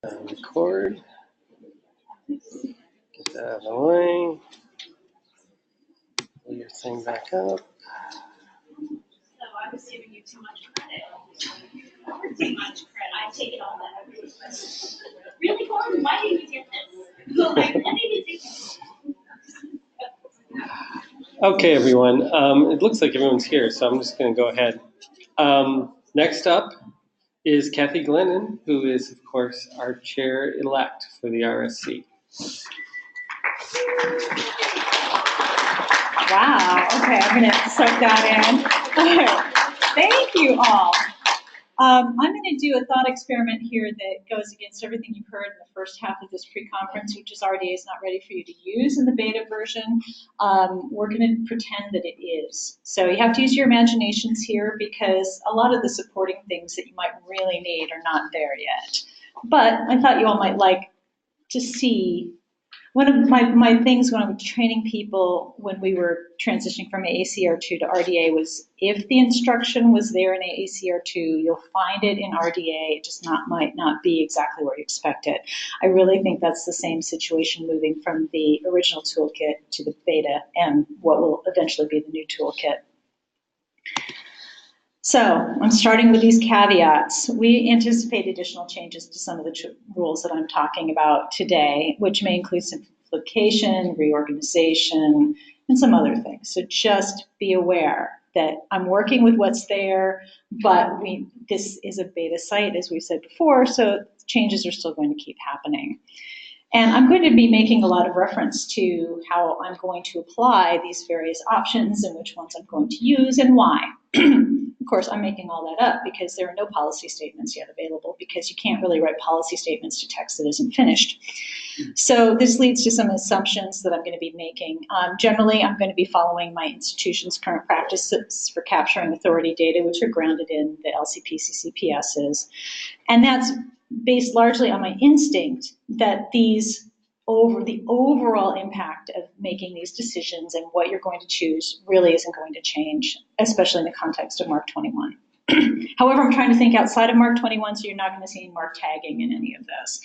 Record. Get that out of the way. Pull your thing back up. So I was giving you too much credit. Too much credit. I take it all back. Really, Gordon? Why didn't you get this? Well, I didn't take this. Okay, everyone. It looks like everyone's here, so I'm just going to go ahead. Next up is Kathy Glennan, who is, of course, our chair-elect for the RSC. Wow. Okay, I'm going to soak that in. Thank you all. I'm going to do a thought experiment here that goes against everything you've heard in the first half of this pre-conference, which is RDA is not ready for you to use in the beta version. We're going to pretend that it is. So you have to use your imaginations here because a lot of the supporting things that you might really need are not there yet. But I thought you all might like to see. One of my things when I was training people when we were transitioning from AACR2 to RDA was if the instruction was there in AACR2, you'll find it in RDA. It just might not be exactly where you expect it. I really think that's the same situation moving from the original toolkit to the beta and what will eventually be the new toolkit. So I'm starting with these caveats. We anticipate additional changes to some of the rules that I'm talking about today, which may include simplification, reorganization, and some other things. So just be aware that I'm working with what's there, but this is a beta site, as we've said before, so changes are still going to keep happening. And I'm going to be making a lot of reference to how I'm going to apply these various options and which ones I'm going to use and why. Of course, I'm making all that up because there are no policy statements yet available because you can't really write policy statements to text that isn't finished. So this leads to some assumptions that I'm going to be making. Generally, I'm going to be following my institution's current practices for capturing authority data, which are grounded in the LCP-CCPSs. And that's based largely on my instinct that the overall impact of making these decisions and what you're going to choose really isn't going to change, especially in the context of MARC 21. However, I'm trying to think outside of MARC 21, so you're not going to see any MARC tagging in any of this.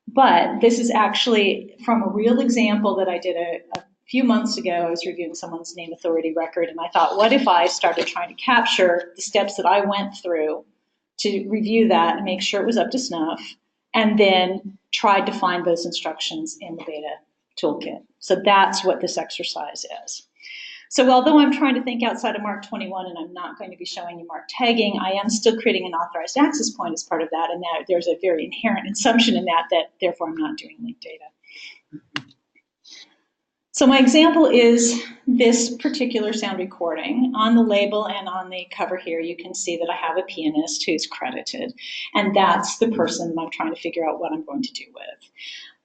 But this is actually from a real example that I did a few months ago. I was reviewing someone's name authority record, and I thought, what if I started trying to capture the steps that I went through to review that and make sure it was up to snuff, and then tried to find those instructions in the beta toolkit. So that's what this exercise is. So although I'm trying to think outside of MARC 21 and I'm not going to be showing you MARC tagging, I am still creating an authorized access point as part of that, and that there's a very inherent assumption in that therefore I'm not doing linked data. So my example is this particular sound recording. On the label and on the cover here, you can see that I have a pianist who's credited, and that's the person that I'm trying to figure out what I'm going to do with.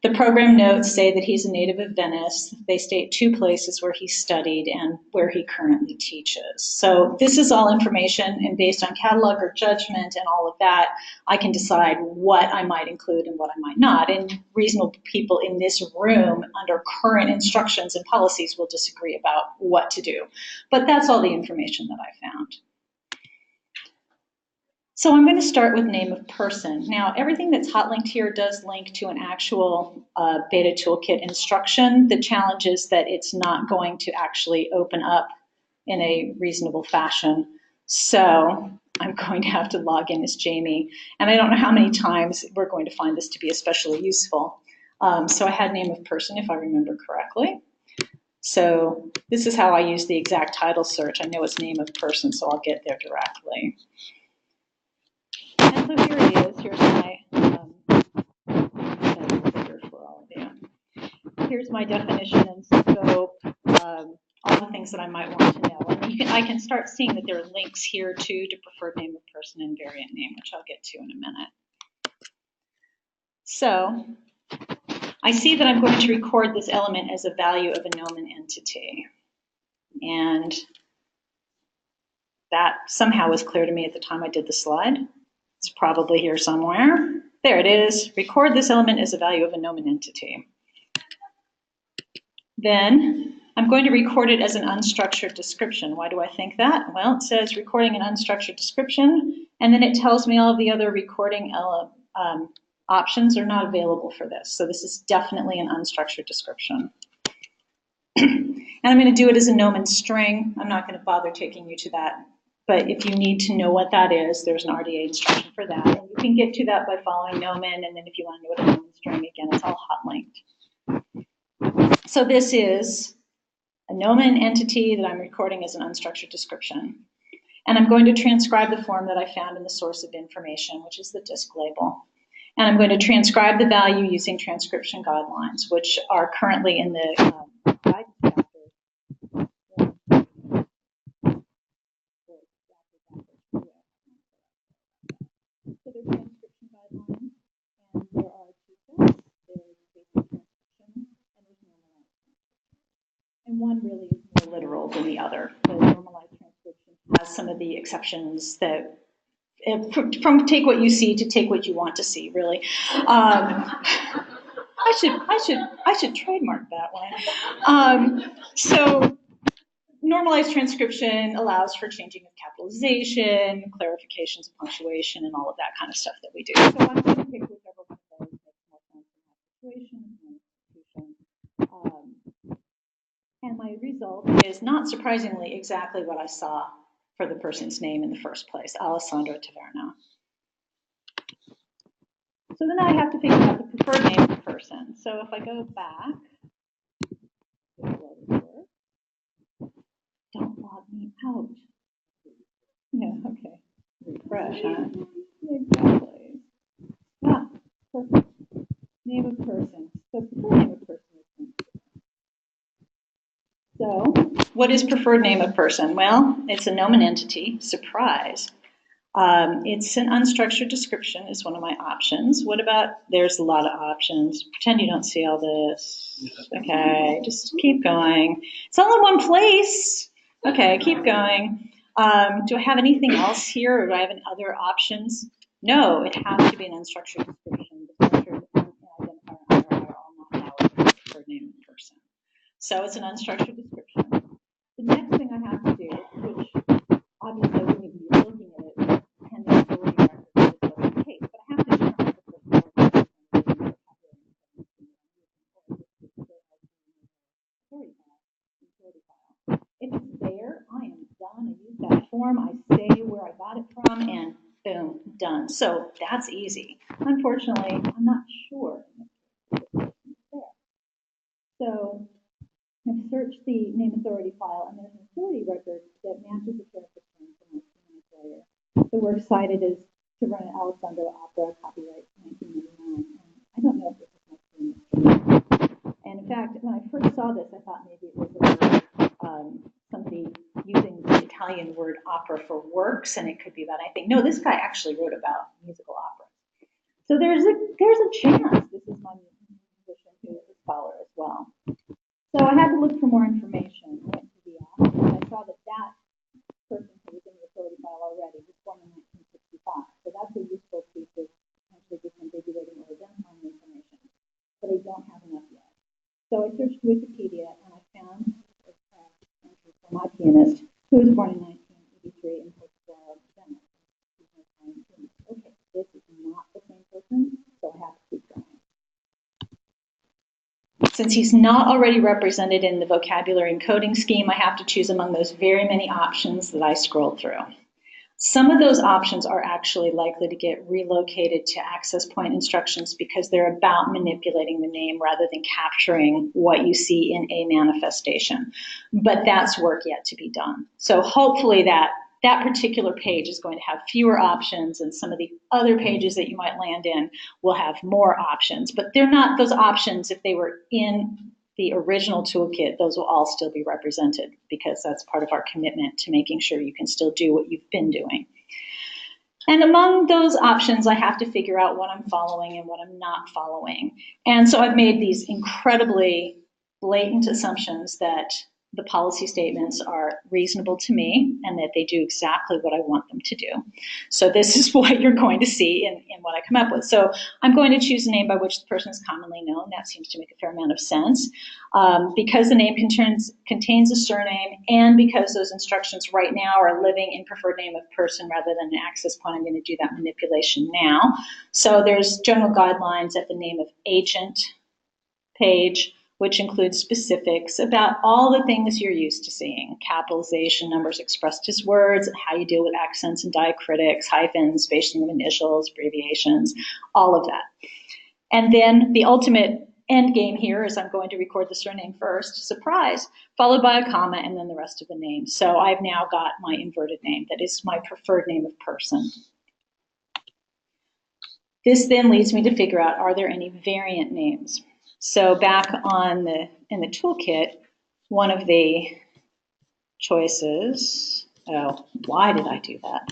The program notes say that he's a native of Venice. They state 2 places where he studied and where he currently teaches. So this is all information, and based on catalog or judgment and all of that, I can decide what I might include and what I might not. And reasonable people in this room under current instructions and policies will disagree about what to do. But that's all the information that I found. So I'm going to start with name of person. Now, everything that's hot linked here does link to an actual beta toolkit instruction. The challenge is that it's not going to actually open up in a reasonable fashion. So I'm going to have to log in as Jamie. And I don't know how many times we're going to find this to be especially useful. So I had name of person, if I remember correctly. So this is how I use the exact title search. I know it's name of person, so I'll get there directly. And so here it is. Here's my for all of you. Here's my definition and scope, all the things that I might want to know. And I can start seeing that there are links here too to preferred name of person and variant name, which I'll get to in a minute. So I see that I'm going to record this element as a value of a nomen entity. And that somehow was clear to me at the time I did the slide. It's probably here somewhere. There it is. Record this element as a value of a nomen entity. Then I'm going to record it as an unstructured description. Why do I think that? Well, it says recording an unstructured description, and then it tells me all of the other recording Options are not available for this. So this is definitely an unstructured description. And I'm going to do it as a nomen string. I'm not going to bother taking you to that. But if you need to know what that is, there's an RDA instruction for that. And you can get to that by following nomen. And then if you want to know what a nomen string, again, it's all hot linked. So this is a nomen entity that I'm recording as an unstructured description. And I'm going to transcribe the form that I found in the source of information, which is the disk label. And I'm going to transcribe the value using transcription guidelines, which are currently in the guidance chapter. So there's transcription guidelines, and there are two sets. There's basic transcription, and there's normalized transcription. And one really is more literal than the other. The normalized transcription has some of the exceptions that from take what you see to take what you want to see, really. I should trademark that one. So normalized transcription allows for changing of capitalization, clarifications of punctuation, and all of that kind of stuff that we do. So I'm going to pick whichever one of those makes more sense in my situation and my institution. And my result is, not surprisingly, exactly what I saw for the person's name in the first place, Alessandro Taverna. So then I have to figure out the preferred name of the person. So if I go back, don't log me out. Yeah, okay. Refresh, huh? Exactly. Ah, perfect. Name of person. So preferred name of person is. So what is preferred name of person? Well, it's a nomen entity. Surprise. It's an unstructured description is one of my options. What about, there's a lot of options. Pretend you don't see all this. Okay, just keep going. It's all in one place. Okay, keep going. Do I have anything else here, or do I have any other options? No, it has to be an unstructured description. The structured identifier and identifier are all not valid for the preferred name of the person. So it's an unstructured description. The next thing I have to do, which obviously I wouldn't even be looking at it, pending authority records, is what the case, but I have to determine the personality. If it's there, I am done. I use that form, I say where I got it from, and boom, done. So that's easy. Unfortunately, I'm not sure if the person is there. So I've searched the name authority file, and there's an authority record that matches the character term from my 2 minutes later. The work cited is to run an Alessandro opera, copyright 1999. I don't know if this is my 2 minutes. And in fact, when I first saw this, I thought maybe it was a word, somebody using the Italian word opera for works, and it could be about anything. No, this guy actually wrote about musical opera. So there's a chance this is my musician who is a scholar as well. So I had to look for more information. I went to the app, and I saw that person who was in the authority file already was born in 1965. So that's a useful piece of potentially disambiguating or identifying information. But I don't have enough yet. So I searched Wikipedia, and I found a entry for my pianist, who was born in 1983 in Portugal, Venice. Okay, this is not the same person, so I have to keep going. Since he's not already represented in the vocabulary encoding scheme, I have to choose among those very many options that I scrolled through. Some of those options are actually likely to get relocated to access point instructions because they're about manipulating the name rather than capturing what you see in a manifestation. But that's work yet to be done. So hopefully that particular page is going to have fewer options, and some of the other pages that you might land in will have more options. But they're not those options. If they were in the original toolkit, those will all still be represented because that's part of our commitment to making sure you can still do what you've been doing. And among those options, I have to figure out what I'm following and what I'm not following. And so I've made these incredibly blatant assumptions that the policy statements are reasonable to me and that they do exactly what I want them to do. So this is what you're going to see in what I come up with. So I'm going to choose a name by which the person is commonly known. That seems to make a fair amount of sense. Because the name contains a surname and because those instructions right now are living in preferred name of person rather than an access point, I'm going to do that manipulation now. So there's general guidelines at the name of agent page, which includes specifics about all the things you're used to seeing: capitalization, numbers expressed as words, how you deal with accents and diacritics, hyphens, spacing of initials, abbreviations, all of that. And then the ultimate end game here is I'm going to record the surname first, surprise, followed by a comma, and then the rest of the name. So I've now got my inverted name. That is my preferred name of person. This then leads me to figure out, are there any variant names? So back in the toolkit, one of the choices, oh, why did I do that?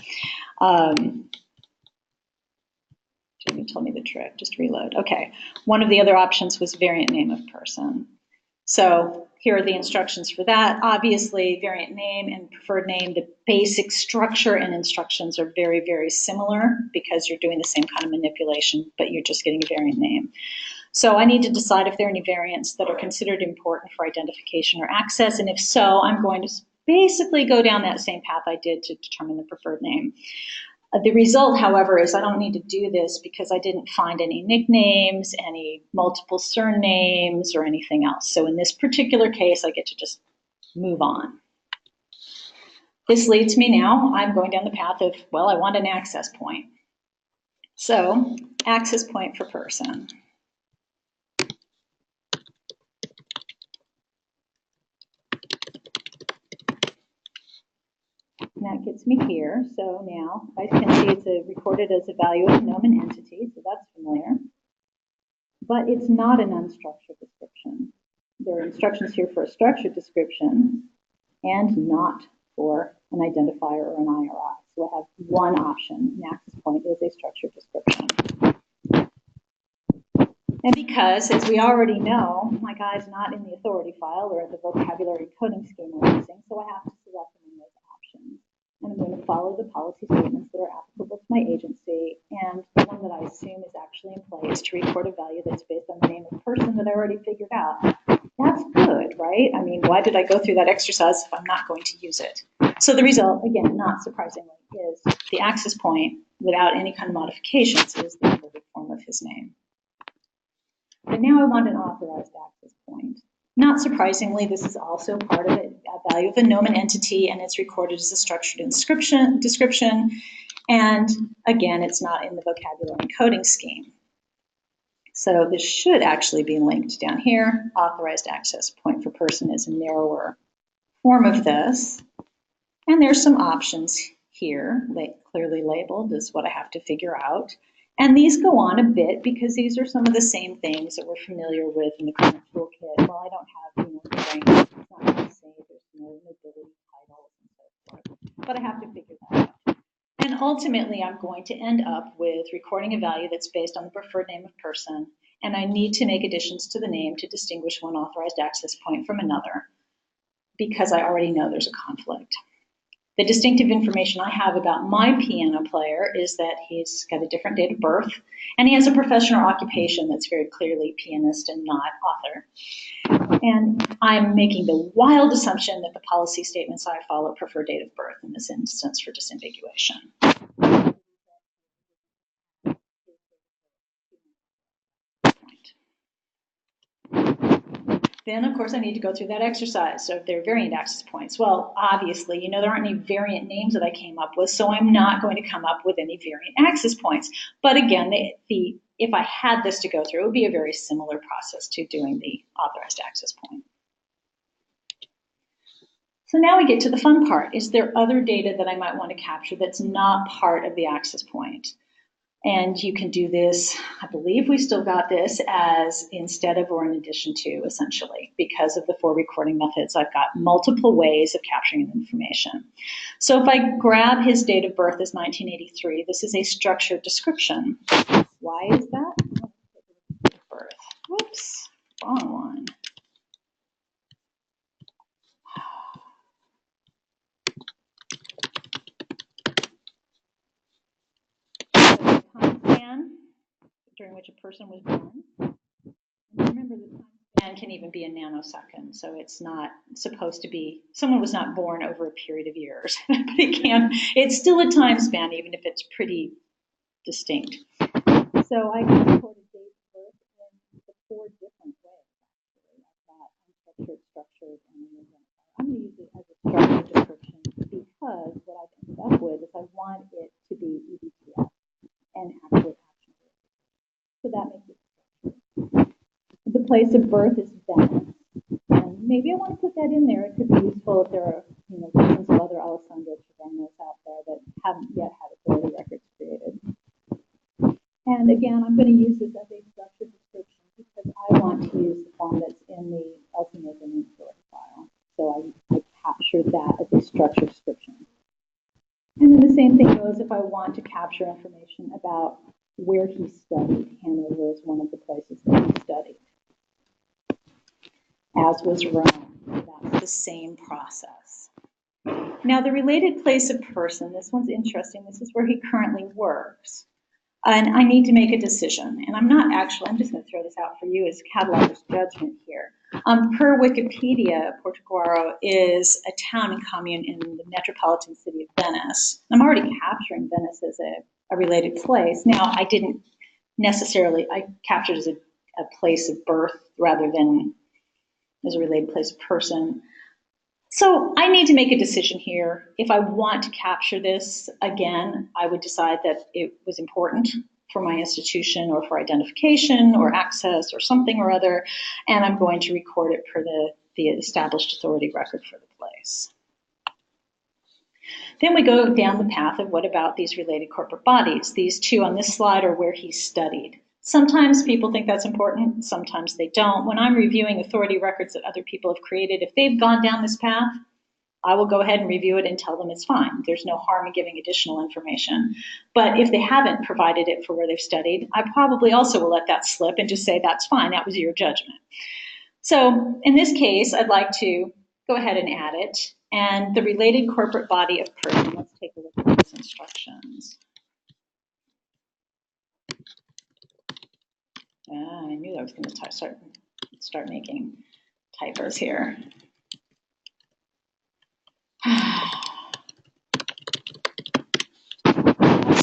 Jamie told me the trick, just reload. Okay, one of the other options was variant name of person. So here are the instructions for that. Obviously, variant name and preferred name, the basic structure and instructions are very, very similar because you're doing the same kind of manipulation, but you're just getting a variant name. So I need to decide if there are any variants that are considered important for identification or access, and if so, I'm going to basically go down that same path I did to determine the preferred name. The result, however, is I don't need to do this because I didn't find any nicknames, any multiple surnames, or anything else. So in this particular case, I get to just move on. This leads me now, I'm going down the path of, well, I want an access point. So access point for person. And that gets me here. So now I can see it's recorded as a value of a nomen entity, so that's familiar. But it's not an unstructured description. There are instructions here for a structured description and not for an identifier or an IRI. So I have one option. An access point is a structured description. And because, as we already know, my guy's not in the authority file or the vocabulary coding scheme I'm using, so I have to select among those options. And I'm going to follow the policy statements that are applicable to my agency. And the one that I assume is actually in play is to record a value that's based on the name of the person that I already figured out. That's good, right? I mean, why did I go through that exercise if I'm not going to use it? So the result, again, not surprisingly, is the access point without any kind of modifications is the inverted form of his name. But now I want an authorized access point. Not surprisingly, this is also part of it, a value of a nomen entity, and it's recorded as a structured description. And again, it's not in the vocabulary encoding scheme. So this should actually be linked down here. Authorized access point for person is a narrower form of this. And there's some options here, clearly labeled is what I have to figure out. And these go on a bit because these are some of the same things that we're familiar with in the current toolkit. Well, I don't have, the range. It's not going to say there's no nobility titles and so forth. But I have to figure that out. And ultimately, I'm going to end up with recording a value that's based on the preferred name of person. And I need to make additions to the name to distinguish one authorized access point from another because I already know there's a conflict. The distinctive information I have about my piano player is that he's got a different date of birth, and he has a profession or occupation that's very clearly pianist and not author. And I'm making the wild assumption that the policy statements I follow prefer date of birth in this instance for disambiguation. Then, of course, I need to go through that exercise. So if there are variant access points, well, obviously, there aren't any variant names that I came up with, so I'm not going to come up with any variant access points. But again, if I had this to go through, it would be a very similar process to doing the authorized access point. So now we get to the fun part. Is there other data that I might want to capture that's not part of the access point? And you can do this, I believe we still got this as instead of or in addition to, essentially. Because of the 4 recording methods, I've got multiple ways of capturing information. So if I grab his date of birth as 1983, this is a structured description. Why is that? Birth. Whoops, wrong one. such a person was born. And remember, the time span can even be a nanosecond, so it's not supposed to be, someone was not born over a period of years, but it's still a time span, even if it's pretty distinct. So I can record a date of birth in the 4 different ways, actually. I've got unstructured, structured, and an identifier. I'm going to use it as a structured description because what I've ended up with is I want it to be EDTF and actually actionable. So that makes it structured. The place of birth is Venice. And maybe I want to put that in there. It could be useful if there are, dozens of other Alessandro Cervenos out there that haven't yet had authority records created. And again, I'm going to use this as a structured description because I want to use the form that's in the LC-Maker name authority file. So I captured that as a structured description. And then the same thing goes if I want to capture information about where he studied. Hanover is one of the places that he studied, as was Rome. That's the same process. Now, the related place of person, this one's interesting. This is where he currently works. And I need to make a decision. And I'm just going to throw this out for you as cataloger's judgment here. Per Wikipedia, Portuguaro is a town and commune in the metropolitan city of Venice. I'm already capturing Venice as a related place. Now, I didn't necessarily, I captured as a place of birth rather than as a related place of person. So I need to make a decision here. If I want to capture this again, I would decide that it was important for my institution or for identification or access or something or other, and I'm going to record it for the established authority record for the place. Then we go down the path of what about these related corporate bodies? These 2 on this slide are where he studied. Sometimes people think that's important, sometimes they don't. When I'm reviewing authority records that other people have created, if they've gone down this path, I will go ahead and review it and tell them it's fine. There's no harm in giving additional information. But if they haven't provided it for where they've studied, I probably also will let that slip and just say, that's fine, that was your judgment. So in this case, I'd like to go ahead and add it. And the related corporate body of person, let's take a look at these instructions. I knew I was going to start making typos here. I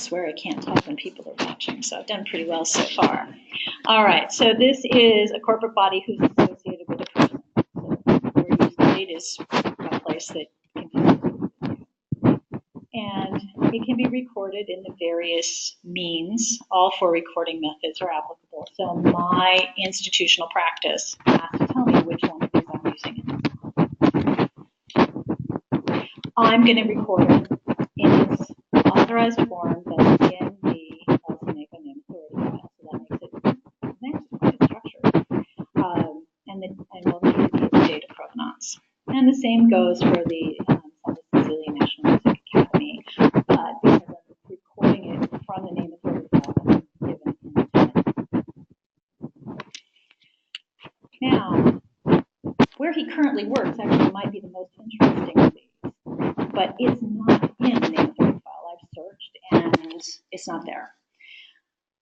swear I can't type when people are watching, so I've done pretty well so far. All right, so this is a corporate body who's associated with a person. So where you studied is a place that can be associated with you. And it can be recorded in the various means. All 4 recording methods are applicable. So my institutional practice has to tell me which one of these I'm using. I'm going to record it in its authorized form that's in the LC-Maker name authority file. So that makes it quite structured. And we'll need to the data provenance. And the same goes for the San Cecilia National Music Academy, because I'm recording it from the name authority file given in the minute. Now, where he currently works actually might be the most interesting of these, but it's not in the name authority file. I've searched and it's not there.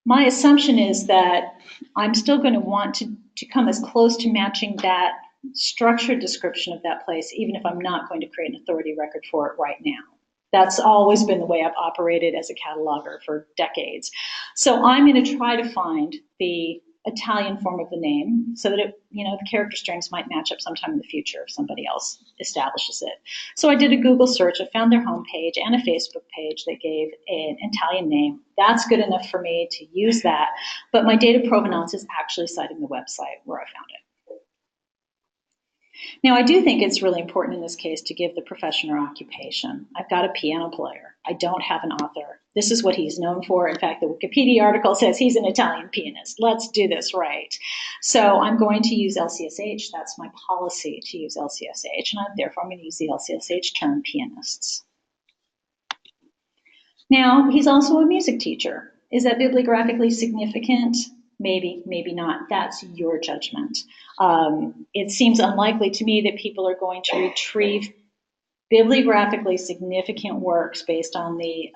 My assumption is that I'm still going to want to come as close to matching that structured description of that place, even if I'm not going to create an authority record for it right now. That's always been the way I've operated as a cataloger for decades. So I'm going to try to find the Italian form of the name so that the character strings might match up sometime in the future if somebody else establishes it. So I did a Google search. I found their homepage and a Facebook page that gave an Italian name. That's good enough for me to use that. But my data provenance is actually citing the website where I found it. Now, I do think it's really important in this case to give the profession or occupation. I've got a piano player. I don't have an author. This is what he's known for. In fact, the Wikipedia article says he's an Italian pianist. Let's do this right. So I'm going to use LCSH. That's my policy to use LCSH, and therefore I'm going to use the LCSH term pianists. Now, he's also a music teacher. Is that bibliographically significant? Maybe, maybe not. That's your judgment. It seems unlikely to me that people are going to retrieve bibliographically significant works based on the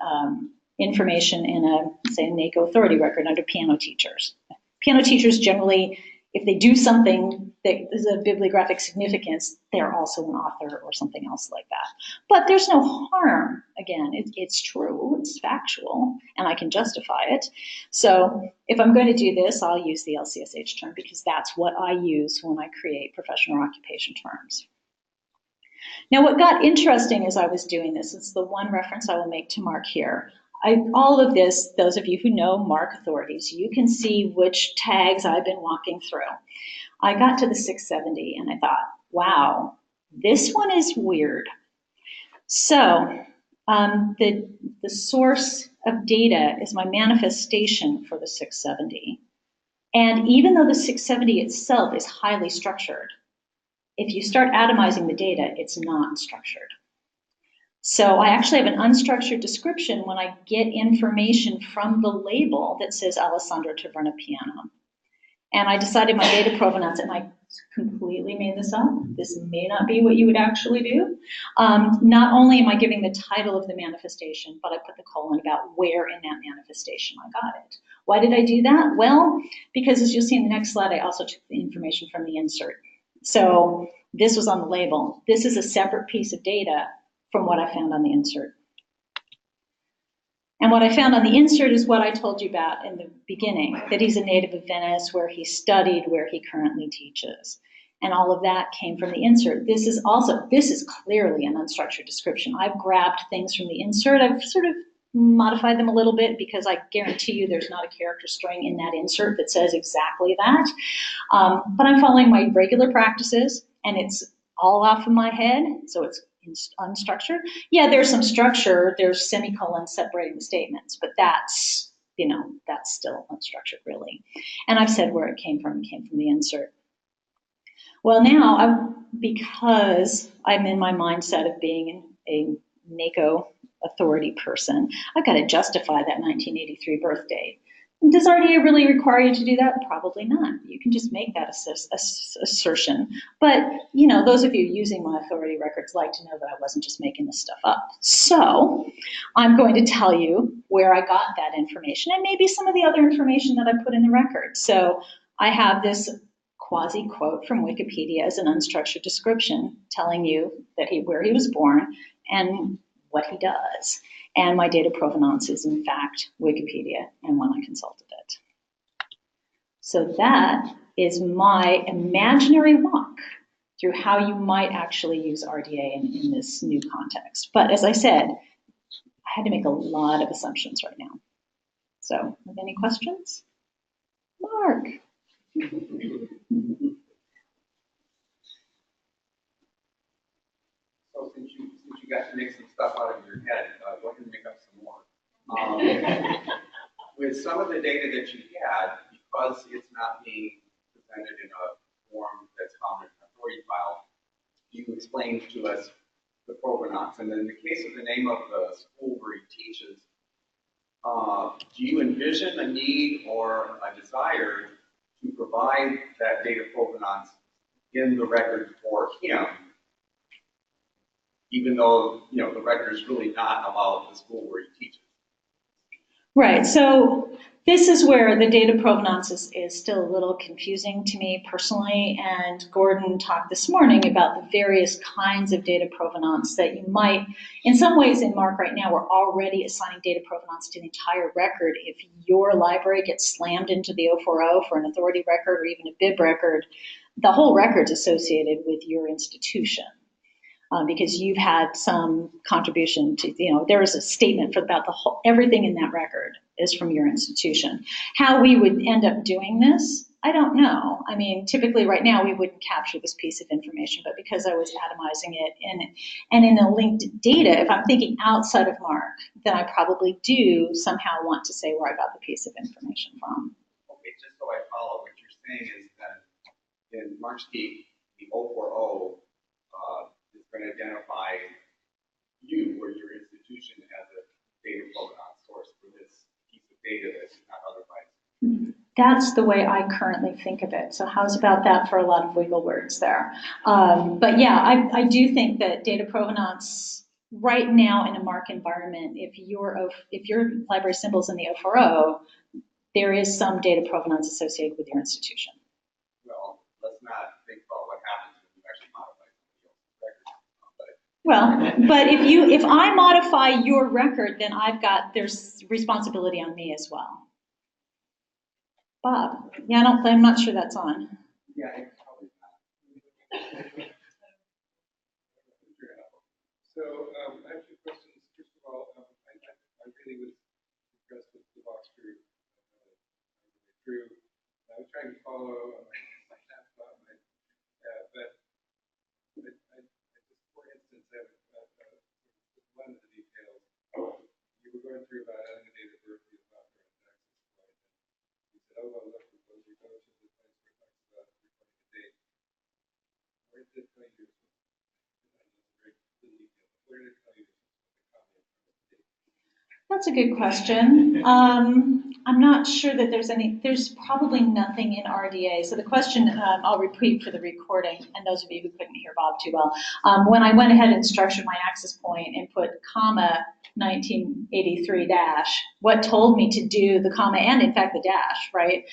information in a, say, NACO authority record under piano teachers. Piano teachers generally, if they do something that is of bibliographic significance, they're also an author or something else like that. But there's no harm. Again, it's true, it's factual, and I can justify it. So if I'm going to do this, I'll use the LCSH term because that's what I use when I create professional or occupation terms. Now, what got interesting as I was doing this, it's the one reference I will make to Mark here. All of this, those of you who know Mark authorities, you can see which tags I've been walking through. I got to the 670 and I thought, wow, this one is weird. So the source of data is my manifestation for the 670. And even though the 670 itself is highly structured, if you start atomizing the data, it's not structured. So I actually have an unstructured description when I get information from the label that says Alessandro Taverna piano. And I decided my data provenance, and I completely made this up. This may not be what you would actually do. Not only am I giving the title of the manifestation, but I put the colon about where in that manifestation I got it. Why did I do that? Well, because as you'll see in the next slide, I also took the information from the insert. So this was on the label. This is a separate piece of data from what I found on the insert. And what I found on the insert is what I told you about in the beginning, that he's a native of Venice, where he studied, where he currently teaches. And all of that came from the insert. This is clearly an unstructured description. I've grabbed things from the insert. I've sort of modified them a little bit because I guarantee you there's not a character string in that insert that says exactly that. But I'm following my regular practices, and it's all off of my head, so it's unstructured. Yeah, there's some structure. There's semicolons separating the statements, but that's still unstructured, really. And I've said where it came from. It came from the insert. Well, now, because I'm in my mindset of being a NACO authority person, I've got to justify that 1983 birth date. Does RDA really require you to do that? Probably not. You can just make that assertion. But, those of you using my authority records like to know that I wasn't just making this stuff up. So I'm going to tell you where I got that information and maybe some of the other information that I put in the record. So I have this quasi-quote from Wikipedia as an unstructured description telling you that where he was born and what he does. And my data provenance is, in fact, Wikipedia, and when I consulted it. So that is my imaginary walk through how you might actually use RDA in this new context. But as I said, I had to make a lot of assumptions right now. So, any questions? Mark. So since you got to make some stuff out of your head, go ahead and make up some more. With some of the data that you had, because it's not being presented in a form that's found in an authority file, you explained to us the provenance. And in the case of the name of the school where he teaches, do you envision a need or a desire to provide that data provenance in the record for him, even though the record is really not about the school where he teaches? Right. So this is where the data provenance is still a little confusing to me personally. And Gordon talked this morning about the various kinds of data provenance that you might, in some ways in MARC right now, we're already assigning data provenance to the entire record. If your library gets slammed into the 040 for an authority record or even a BIB record, the whole record's associated with your institution. Because you've had some contribution to, there is a statement about everything in that record is from your institution. How we would end up doing this, I don't know. I mean, typically right now we wouldn't capture this piece of information, but because I was atomizing it and in a linked data, if I'm thinking outside of MARC, then I probably do somehow want to say where I got the piece of information from. Okay, just so I follow, what you're saying is that in MARCHKey, the 040 is going to identify you or your institution as a data provenance source for this piece of data that is not otherwise. That's the way I currently think of it. So how's about that for a lot of wiggle words there? But yeah, I do think that data provenance right now in a MARC environment, if your library symbol's in the 040, there is some data provenance associated with your institution. Well, let's not think about what happens when you actually modify somebody else's record. Well, but if I modify your record, then there's responsibility on me as well. Bob, yeah, I'm not sure that's on. Yeah, it's probably not. So I have two questions. First of all, I really was impressed with the walkthrough. I was trying to follow my laptop, but I just, for instance, I have one of the details. You were going through about adding a date of birth to the authorized access point. You said, oh, well, look, suppose we go to the place where it talks about recording a date. Where did it tell you? Where did it tell you the comment from the date? That's a good question. I'm not sure that there's probably nothing in RDA. So the question, I'll repeat for the recording, and those of you who couldn't hear Bob too well. When I went ahead and structured my access point and put comma 1983 dash, what told me to do the comma and in fact the dash, right?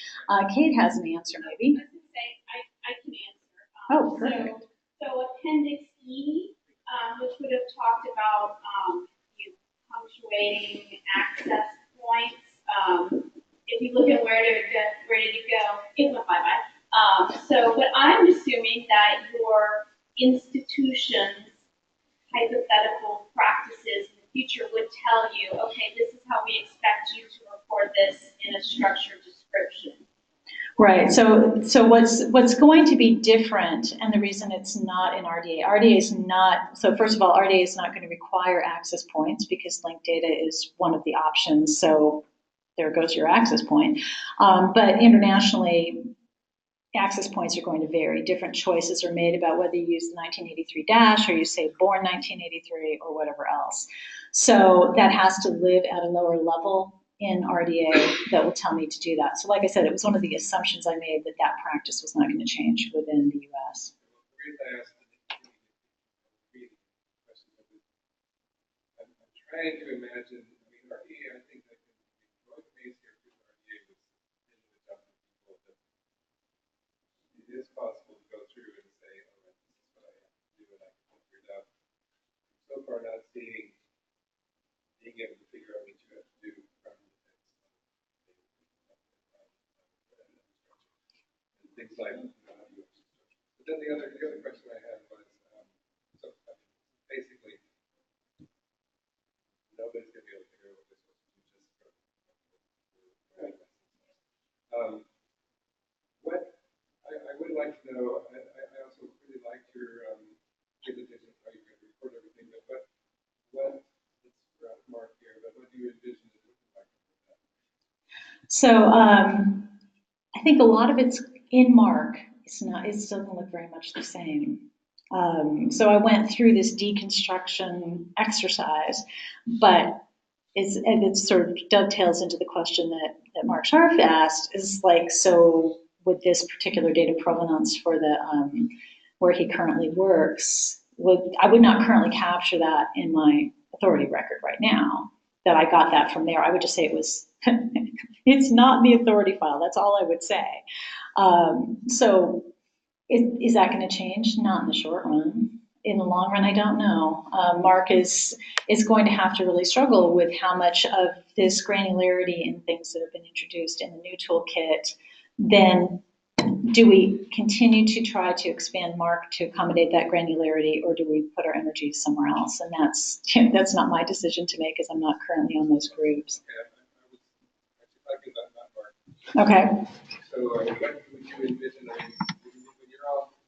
Kate has an answer maybe. I was going to say, I can answer. Oh, perfect. So Appendix E, which would have talked about punctuating access points. If you look at where did it go? It went bye-bye. So what I'm assuming that your institution's hypothetical practices in the future would tell you, okay, this is how we expect you to record this in a structured description. Right. So what's going to be different, and the reason it's not in RDA is not. So first of all, RDA is not going to require access points because linked data is one of the options. So there goes your access point. But internationally, access points are going to vary. Different choices are made about whether you use the 1983 dash or you say born 1983 or whatever else. So that has to live at a lower level in RDA that will tell me to do that. So like I said, it was one of the assumptions I made that practice was not going to change within the US. The reason I asked the question is I'm trying to imagine, RDA, I think that one of the things here with RDA was in the adjustment people that it is possible to go through and say, oh, this is what I have to do and I can figure it out. So far not seeing being able to figure out what you have to do from the text. And things like how do you actually structure. But then the other question I had was, basically, nobody's going to be able to figure out what this was what I would like to know, I also really liked your presentation of how you're going to record everything, but what it's Mark here, but what do you envision it looking like? So I think a lot of it's in Mark. It still doesn't look very much the same. So I went through this deconstruction exercise, but it sort of dovetails into the question that Mark Scharf asked, is like, so with this particular data provenance for the where he currently works, I would not currently capture that in my authority record right now, that I got that from there. I would just say it was, it's not in the authority file. That's all I would say. So is that going to change? Not in the short run. In the long run, I don't know. Mark is going to have to really struggle with how much of this granularity in things that have been introduced in the new toolkit. Then do we continue to try to expand Mark to accommodate that granularity, or do we put our energies somewhere else? And that's not my decision to make, as I'm not currently on those groups. Okay. So what would you envision when you're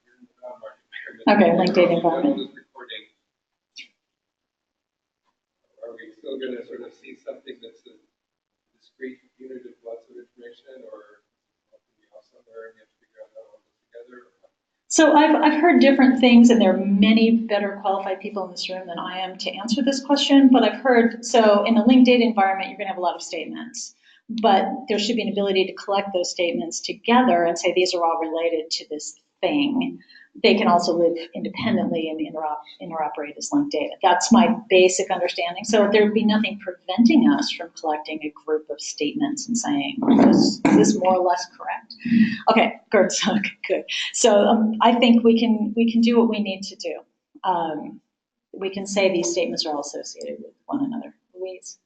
in the non-market environment? Okay, linked data environment. Recording, are we still going to sort of see something that's a discrete unit of lots of information, or can we off somewhere and you have to figure out how it all goes together? So I've heard different things, and there are many better qualified people in this room than I am to answer this question, but I've heard, so in a linked data environment, you're going to have a lot of statements, but there should be an ability to collect those statements together and say these are all related to this thing, they can also live independently and interoperate as linked data. That's my basic understanding. So there would be nothing preventing us from collecting a group of statements and saying, is this more or less correct? Okay, good. Good. So I think we can do what we need to do. We can say these statements are all associated with one another. Louise?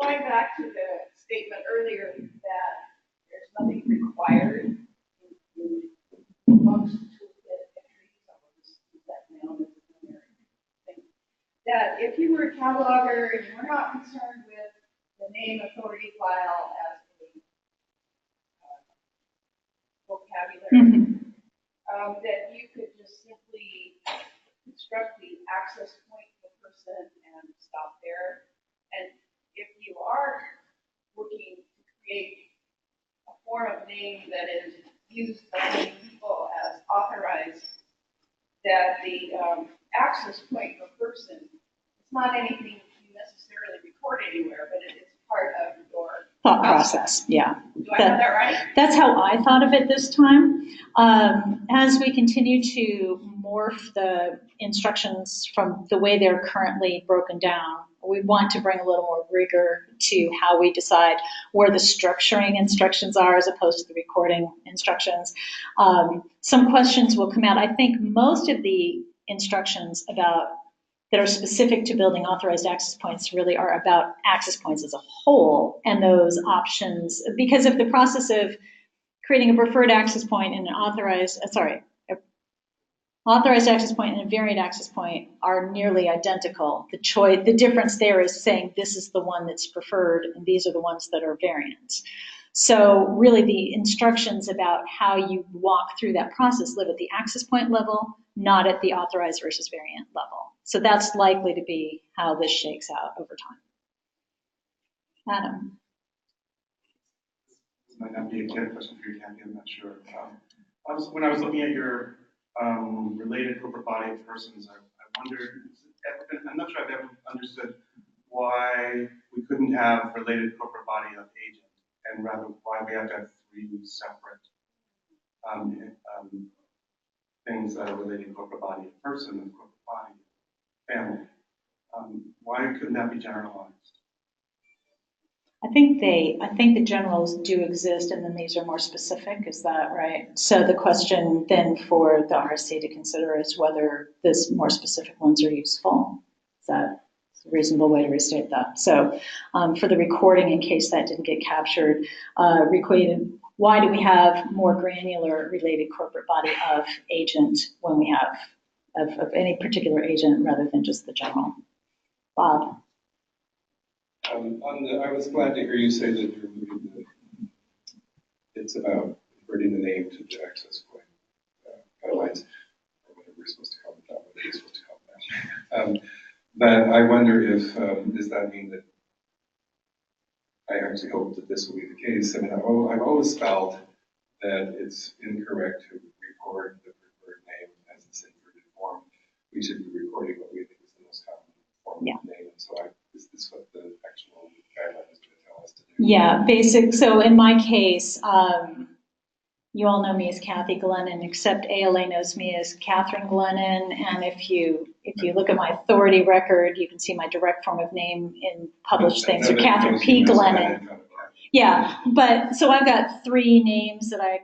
Going back to the statement earlier that there's nothing required amongst toolkit entries, that if you were a cataloger and you were not concerned with the name authority file as a vocabulary, that you could just simply construct the access point to the person and stop there. And if you are looking to create a form of name that is used by many people as authorized, that the access point for person, it's not anything you necessarily record anywhere, but it's part of your thought process. Yeah. Do I have that right? That's how I thought of it this time. As we continue to morph the instructions from the way they're currently broken down, we want to bring a little more rigor to how we decide where the structuring instructions are as opposed to the recording instructions. Some questions will come out. I think most of the instructions that are specific to building authorized access points really are about access points as a whole and those options. Because if the process of creating a preferred access point and an authorized access point and a variant access point are nearly identical, the difference there is saying this is the one that's preferred and these are the ones that are variants. So really the instructions about how you walk through that process live at the access point level, not at the authorized versus variant level. So that's likely to be how this shakes out over time. Adam. This might not be a clear question for you, Kathy, I'm not sure. When I was looking at your related corporate body of persons, I wondered, I'm not sure I've ever understood why we couldn't have related corporate body of agent, and rather why we have to have three separate things that are related corporate body of person and corporate body of family. Why couldn't that be generalized? I think the generals do exist, and then these are more specific. Is that right? So the question then for the RSC to consider is whether these more specific ones are useful. Is that a reasonable way to restate that? So for the recording, in case that didn't get captured, why do we have more granular related corporate body of agent when we have of any particular agent rather than just the general? Bob. I was glad to hear you say that you're moving it's about converting the name to the access point guidelines, or whatever we're supposed to call it, not what we're supposed to call it. But I wonder if, does that mean that, I actually hope that this will be the case. I mean, I've always felt that it's incorrect to record the preferred name as its inverted form. We should be recording what we think is the most common form of name. And so is this what the actual guideline is going to tell us to do? Yeah, basic. So in my case, you all know me as Kathy Glennan, except ALA knows me as Catherine Glennan. And if you look at my authority record, you can see my direct form of name in published things. So Catherine P. Glennan. Yeah, but so I've got three names that I I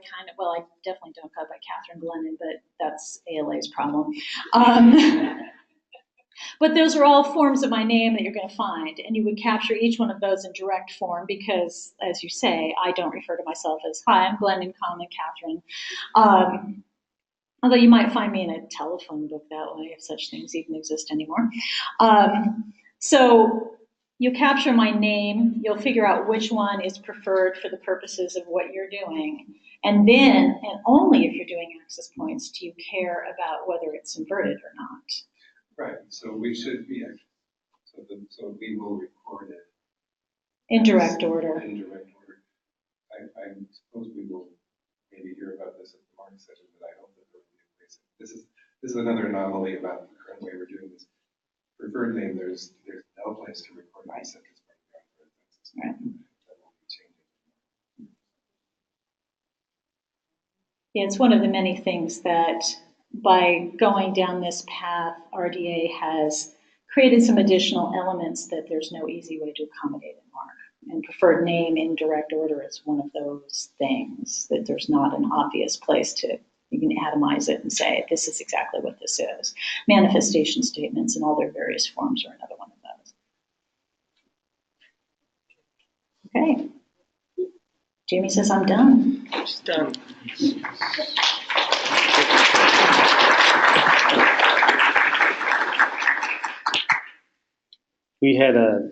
definitely don't go by Catherine Glennan, but that's ALA's problem. But those are all forms of my name that you're going to find, and you would capture each one of those in direct form because, as you say, I don't refer to myself as, hi, I'm Glennan, comma, Catherine. Although you might find me in a telephone book that way, if such things even exist anymore. So you'll capture my name, you'll figure out which one is preferred for the purposes of what you're doing, and then, and only if you're doing access points, do you care about whether it's inverted or not. Right, so we should be, so we will record it. In direct order. In direct order. I suppose we will maybe hear about this at the Mark session, but I hope that there will be a place. This is another anomaly about the current way we're doing this. Preferred name, there's no place to record it except as part of the authorized access. Right. That won't be changing. Yeah, it's one of the many things that by going down this path, RDA has created some additional elements that there's no easy way to accommodate in MARC. And preferred name in direct order is one of those things that there's not an obvious place to, you can atomize it and say, this is exactly what this is. Manifestation statements in all their various forms are another one of those. Okay. Jamie says I'm done. She's done. We had a